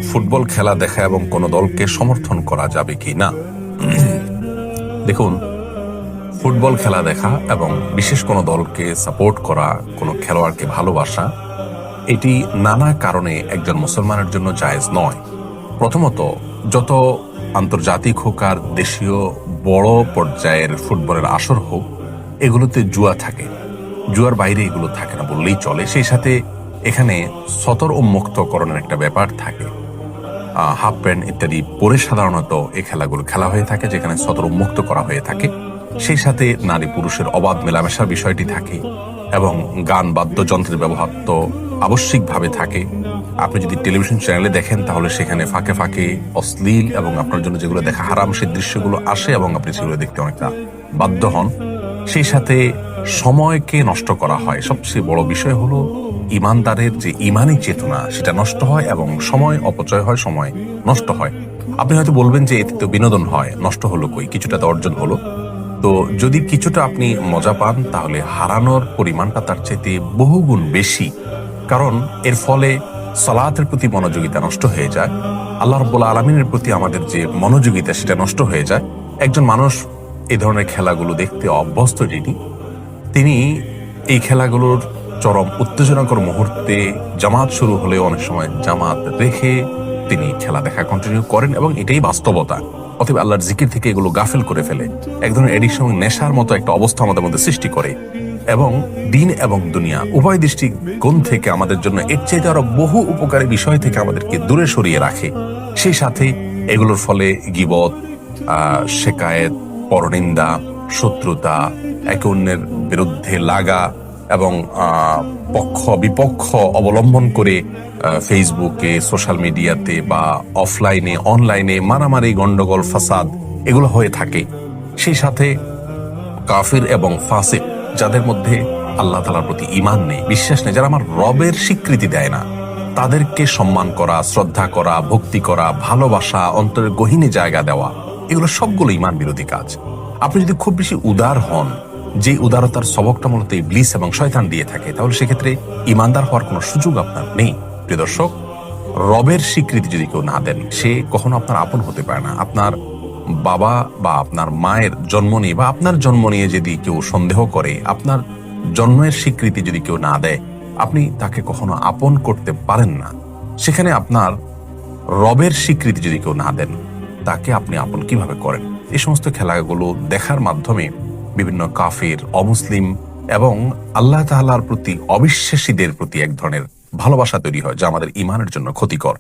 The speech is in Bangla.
ফুটবল খেলা দেখা এবং কোনো দলকে সমর্থন করা যাবে কি না। দেখুন, ফুটবল খেলা দেখা এবং বিশেষ কোনো দলকে সাপোর্ট করা, কোনো খেলোয়াড়কে ভালোবাসা, এটি নানা কারণে একজন মুসলমানের জন্য জায়েজ নয়। প্রথমত, যত আন্তর্জাতিক হোক আর দেশীয় বড় পর্যায়ের ফুটবলের আসর হোক, এগুলোতে জুয়া থাকে। জুয়ার বাইরে এগুলো থাকে না বললেই চলে। সেই সাথে এখানে সতর উন্মুক্তকরণের একটা ব্যাপার থাকে। হাফ প্যান্ট ইত্যাদি পরে সাধারণত এই খেলাগুলো খেলা হয়ে থাকে, যেখানে সতর উন্মুক্ত করা হয়ে থাকে। সেই সাথে নারী পুরুষের অবাধ মেলামেশার বিষয়টি থাকে এবং গান বাদ্যযন্ত্রের ব্যবহার তো আবশ্যিকভাবে থাকে। আপনি যদি টেলিভিশন চ্যানেলে দেখেন তাহলে সেখানে ফাঁকে ফাঁকে অশ্লীল এবং আপনার জন্য যেগুলো দেখা হারাম সেই দৃশ্যগুলো আসে এবং আপনি সেগুলো দেখতে অনেকটা বাধ্য হন। সেই সাথে সময়কে নষ্ট করা হয়। সবচেয়ে বড় বিষয় হলো ইমানদারের যে ইমানি চেতনা সেটা নষ্ট হয় এবং সময় অপচয় হয়, সময় নষ্ট হয়। আপনি হয়তো বলবেন যে এতে তো বিনোদন হয়, নষ্ট হলো কই, কিছুটা তো অর্জন হলো। তো যদি কিছুটা আপনি মজা পান তাহলে হারানোর পরিমাণটা তার চাইতে বহুগুণ বেশি। কারণ এর ফলে সালাতের প্রতি মনোযোগিতা নষ্ট হয়ে যায়, আল্লাহ রাব্বুল আলামিনের প্রতি আমাদের যে মনোযোগিতা সেটা নষ্ট হয়ে যায়। একজন মানুষ এই ধরনের খেলাগুলো দেখতে অভ্যস্ত যিনি, তিনি এই খেলাগুলোর চরম উত্তেজনাকর মুহূর্তে জামাত শুরু হলে অনেক সময় জামাত রেখে তিনি খেলা দেখা কন্টিনিউ করেন এবং এটাই বাস্তবতা। অতএব আল্লাহর জিকির থেকে এগুলো গাফেল করে ফেলে, এক ধরনের এডিকশন, নেশার মতো একটা অবস্থা আমাদের মধ্যে সৃষ্টি করে এবং দিন এবং দুনিয়া উভয় দৃষ্টিকোণ থেকে আমাদের জন্য এর চাইতে আরো বহু উপকারী বিষয় থেকে আমাদেরকে দূরে সরিয়ে রাখে। সেই সাথে এগুলোর ফলে গীবত, শেকায়েত, পরনিন্দা, শত্রুতা, একে অন্যের বিরুদ্ধে লাগা এবং পক্ষ বিপক্ষ অবলম্বন করে ফেসবুকে, সোশ্যাল মিডিয়াতে বা অফলাইনে অনলাইনে মারামারি, গন্ডগোল, ফাসাদ এগুলো হয়ে থাকে। সেই সাথে কাফির এবং ফাসিক, যাদের মধ্যে আল্লাহ তাআলার প্রতি ঈমান নেই, বিশ্বাস নেই, যারা আমার রবের স্বীকৃতি দেয় না, তাদেরকে সম্মান করা, শ্রদ্ধা করা, ভক্তি করা, ভালোবাসা, অন্তরের গহীনে জায়গা দেওয়া, এগুলো সবগুলো ঈমান বিরোধী কাজ। আপনি যদি খুব বেশি উদার হন, যে উদারতার সবকটা মূলত ইবলিস এবং শয়তান দিয়ে থাকে, তাহলে সেক্ষেত্রে ঈমানদার হওয়ার কোনো সুযোগ আপনার নেই। প্রিয় দর্শক, রবের স্বীকৃতি যদি কেউ না দেন, সে কখনো আপনার আপন হতে পারে না। আপনার বাবা বা আপনার মায়ের জন্ম নিয়ে বা আপনার জন্ম নিয়ে যদি কেউ সন্দেহ করে, আপনার জন্মের স্বীকৃতি যদি কেউ না দেয়, আপনি তাকে কখনো আপন করতে পারেন না। সেখানে আপনার রবের স্বীকৃতি যদি কেউ না দেন, তাকে আপনি আপন কিভাবে করেন? এই সমস্ত খেলাগুলো দেখার মাধ্যমে বিভিন্ন কাফির, অমুসলিম এবং আল্লাহ তাআলার প্রতি অবিশ্বাসীদের প্রতি এক ধরনের ভালোবাসা তৈরি হয়, যা আমাদের ঈমানের জন্য ক্ষতিকর।